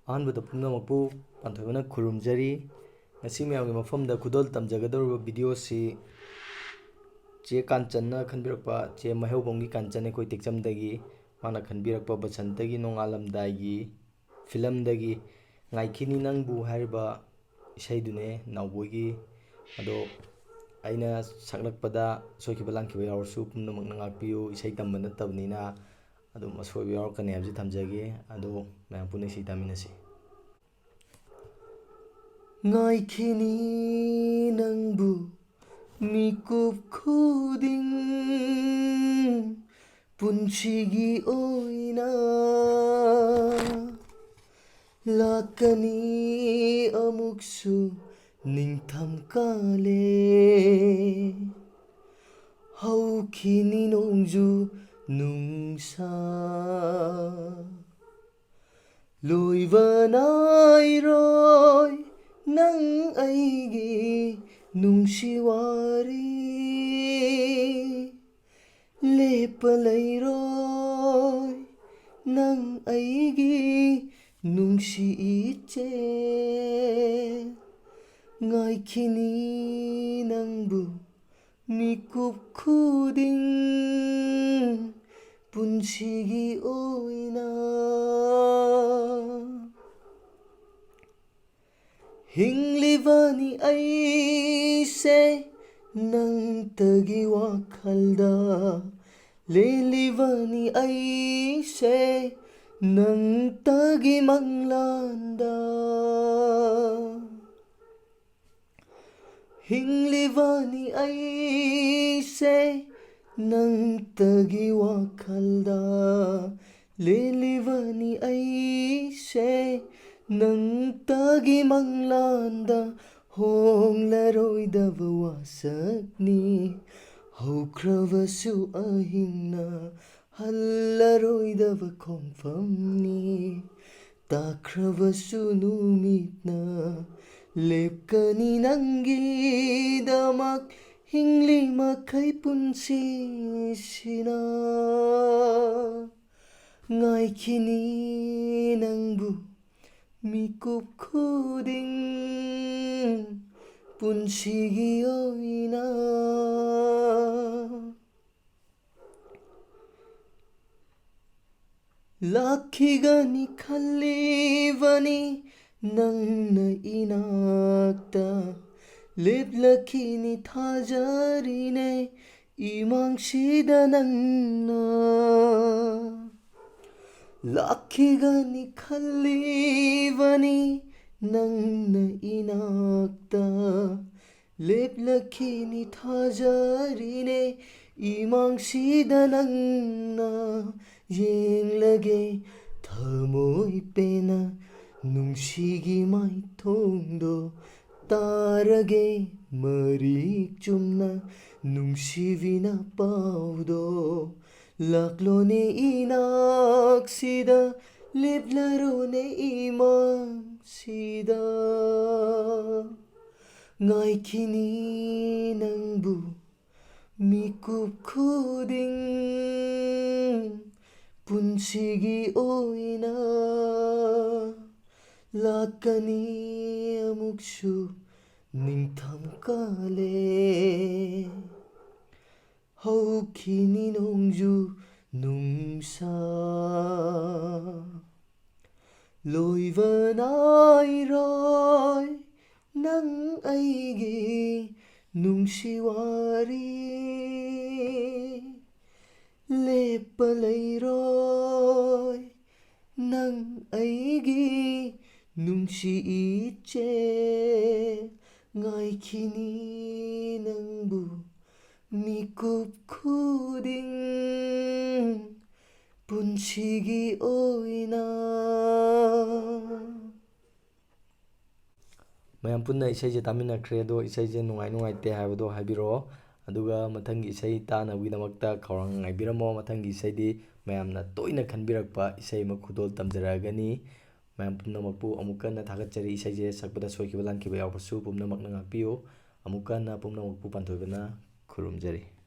ꯑꯍꯥꯟꯕꯗ ꯄꯨꯝꯅꯃꯛꯄꯨ ꯄꯥꯟꯊꯣꯏꯕꯅ ꯈꯨꯔꯨꯝꯖꯔꯤ ꯉꯁꯤ ꯃꯌꯥꯝꯒꯤ ꯃꯐꯝꯗ ꯈꯨꯗꯣꯜ ꯇꯝꯖꯒꯗꯧꯔꯤꯕ ꯚꯤꯗꯤꯑꯣꯁꯤ ꯆꯦ ꯀꯥꯟꯆꯟꯅ ꯈꯟꯕꯤꯔꯛꯄ ꯆꯦ ꯃꯩꯍꯧꯕꯝꯒꯤ ꯀꯥꯟꯆꯟ ꯑꯩꯈꯣꯏ ꯇꯦꯛꯆꯝꯗꯒꯤ ꯃꯥꯅ ꯈꯟꯕꯤꯔꯛꯄ ꯕꯁꯟꯇꯒꯤ ꯅꯣꯡꯉꯥꯜꯂꯝꯗꯥꯏꯒꯤ ꯐꯤꯂꯝꯗꯒꯤ ꯉꯥꯏꯈꯤꯅꯤ ꯅꯪꯕꯨ ꯍꯥꯏꯔꯤꯕ ꯏꯁꯩꯗꯨꯅꯦ ꯅꯥꯎꯕꯣꯏꯒꯤ ꯑꯗꯣ ꯑꯩꯅ ꯁꯛꯂꯛꯄꯗ ꯁꯣꯏꯈꯤꯕ ꯂꯥꯟꯈꯤꯕ ꯌꯥꯎꯔꯁꯨ ꯄꯨꯝꯅꯃꯛꯅ ꯉꯥꯛꯄꯤꯌꯨ ꯏꯁꯩ ꯇꯝꯕ ꯅꯠꯇꯕꯅꯤꯅ ꯑꯗꯨꯝ ꯑꯁꯣꯏꯕ ꯌꯥꯎꯔꯛꯀꯅꯤ ꯍꯥꯏꯕꯁꯤ ꯊꯝꯖꯒꯦ ꯑꯗꯣ ꯃꯌꯥꯝ ꯄꯨꯟꯅ ꯏꯁꯩ ꯇꯥꯃꯤꯟꯅꯁꯤ ꯉꯥꯏꯈꯤꯅꯤ ꯅꯪꯕꯨ ꯃꯤꯀꯨꯞ ꯈꯨꯗꯤꯡ ꯄꯨꯟꯁꯤꯒꯤ ꯑꯣꯏꯅ ꯂꯥꯛꯀꯅꯤ ꯑꯃꯨꯛꯁꯨ ꯅꯤꯡꯊꯝ ꯀꯥꯂꯦ ꯍꯧꯈꯤꯅꯤ ꯅꯣꯡꯖꯨ ꯅꯨꯡꯁꯥ ꯂꯣꯏꯕ ꯅꯥꯏꯔꯣꯏ ꯅꯪ ꯑꯩꯒꯤ ꯅꯨꯡꯁꯤ ꯋꯥꯔꯤ ꯂꯦꯞꯄ ꯂꯩꯔꯣꯏ ꯅꯪ ꯑꯩꯒꯤ ꯅꯨꯡꯁꯤ ꯏꯆꯦꯜ ꯉꯥꯏꯈꯤꯅꯤ ꯅꯪꯕꯨ ꯃꯤꯀꯨꯞ ꯈꯨꯗꯤꯡ ꯄꯨꯟꯁꯤꯒꯤ ꯑꯣꯏꯅ ꯍꯤꯡꯂꯤꯕꯅꯤ ꯑꯩꯁꯦ ꯅꯪꯇꯒꯤ ꯋꯥꯈꯜꯗ ꯂꯦꯜꯂꯤꯕꯅꯤ ꯑꯩꯁꯦ ꯅꯪꯇꯒꯤ ꯃꯪꯂꯥꯟꯗ ꯍꯤꯡꯂꯤꯕꯅꯤ ꯑꯩꯁꯦ ꯅꯪꯇꯒꯤ ꯋꯥꯈꯜꯗ ꯂꯦꯜꯂꯤꯕꯅꯤ ꯑꯩꯁꯦ ꯅꯪꯇꯒꯤ ꯃꯪꯂꯥꯟꯗ ꯍꯣꯡꯂꯔꯣꯏꯗꯕ ꯋꯥꯁꯛꯅꯤ ꯍꯧꯈ꯭ꯔꯕꯁꯨ ꯑꯍꯤꯡꯅ ꯍꯜꯂꯔꯣꯏꯗꯕ ꯈꯣꯡꯐꯝꯅꯤ ꯇꯥꯈ꯭ꯔꯕꯁꯨ ꯅꯨꯃꯤꯠꯅ ꯂꯦꯞꯀꯅꯤ ꯅꯪꯒꯤꯗꯃꯛ ꯍꯤꯡꯂꯤ ꯃꯈꯩ ꯄꯨꯟꯁꯤꯁꯤꯅ ꯉꯥꯏꯈꯤꯅꯤ ꯅꯪꯕꯨ ꯃꯤꯀꯨꯞ ꯈꯨꯗꯤꯡ ꯄꯨꯟꯁꯤꯒꯤ ꯑꯣꯏꯅ ꯂꯥꯛꯈꯤꯒꯅꯤ ꯈꯜꯂꯤꯕꯅꯤ ꯅꯪꯅ ꯏꯅꯥꯛꯇ ꯂꯦꯞꯂꯛꯈꯤꯅꯤ ꯊꯥꯖꯔꯤꯅꯦ ꯏꯃꯥꯡꯁꯤꯗ ꯅꯪꯅ ꯂꯥꯛꯈꯤꯒꯅꯤ ꯈꯜꯂꯤꯕꯅꯤ ꯅꯪꯅ ꯏꯅꯥꯛꯇ ꯂꯦꯞꯂꯛꯈꯤꯅꯤ ꯊꯥꯖꯔꯤꯅꯦ 이망시다 낭나 옌라게ꯊꯃꯣꯏ ꯄꯦꯟꯅ ꯅꯨꯡꯁꯤꯒꯤ ꯃꯥꯏꯊꯣꯡꯗꯣ ꯇꯥꯔꯒꯦ ꯃꯔꯤꯛ ꯆꯨꯝꯅ ꯅꯨꯡꯁꯤꯕꯤꯅ ꯄꯥꯎꯗꯣ ꯂꯥꯛꯂꯣꯅꯦ 이낙시다 ꯂꯦꯞꯂꯔꯣꯅꯦ 이망시다 ꯉꯥꯏꯈꯤꯅꯤ ꯅꯪꯕꯨ 미굽 ꯈꯨꯗꯤꯡ ꯄꯨꯟꯁꯤꯒꯤ ꯑꯣꯏꯅ ꯂꯥꯛꯀꯅꯤ ꯑꯃꯨꯛꯁꯨ ꯅꯤꯡꯊꯝ ꯀꯥꯂꯦ ꯍꯧꯈꯤꯅꯤ ꯅꯣꯡꯖꯨ ꯅꯨꯡꯁꯥ ꯂꯣꯏꯕ ꯅꯥꯏꯔꯣꯏ ꯅꯪ ꯑꯩꯒꯤ ꯅꯨꯡꯁꯤ ꯋꯥꯔꯤ ꯂꯦꯞꯄ ꯂꯩꯔꯣꯏ ꯅꯪ ꯑꯩꯒꯤ ꯅꯨꯡꯁꯤ ꯏꯆꯦꯜ ꯉꯥꯏꯈꯤꯅꯤ ꯅꯪꯕꯨ 미굽 ꯈꯨꯗꯤꯡ ꯄꯨꯟꯁꯤꯒꯤ ꯑꯣꯏꯅ ꯃꯌꯥꯝ ꯄꯨꯟꯅ ꯏꯁꯩꯁꯦ ꯇꯥꯃꯤꯟꯅꯈ꯭ꯔꯦ ꯑꯗꯣ ꯏꯁꯩꯁꯦ ꯅꯨꯡꯉꯥꯏꯇꯦ ꯍꯥꯏꯕꯗꯣ ꯍꯥꯏꯕꯤꯔꯛꯑꯣ ꯑꯗꯨꯒ ꯃꯊꯪꯒꯤ ꯏꯁꯩ ꯇꯥꯅꯕꯒꯤꯗꯃꯛꯇ ꯈꯧꯔꯥꯡꯅ ꯉꯥꯏꯕꯤꯔꯝꯃꯣ ꯃꯊꯪꯒꯤ ꯏꯁꯩꯗꯤ ꯃꯌꯥꯝꯅ ꯇꯣꯏꯅ ꯈꯟꯕꯤꯔꯛꯄ ꯏꯁꯩ ꯑꯃ ꯈꯨꯗꯣꯜ ꯇꯝꯖꯔꯛꯑꯒꯅꯤ ꯃꯌꯥꯝ ꯄꯨꯝꯅꯃꯛꯄꯨ ꯑꯃꯨꯛꯀ ꯍꯟꯅ ꯊꯥꯒꯠꯆꯔꯤ ꯏꯁꯩꯁꯦ ꯁꯛꯄꯗ ꯁꯣꯏꯈꯤꯕ ꯂꯥꯟꯈꯤꯕ ꯌꯥꯎꯕꯁꯨ ꯄꯨꯝꯅꯃꯛꯅ ꯉꯥꯛꯄꯤꯌꯨ ꯑꯃꯨꯛꯀ ꯍꯟꯅ ꯄꯨꯝꯅꯃꯛꯄꯨ ꯄꯥꯟꯊꯣꯏꯕꯅ ꯈꯨꯔꯨꯝꯖꯔꯤ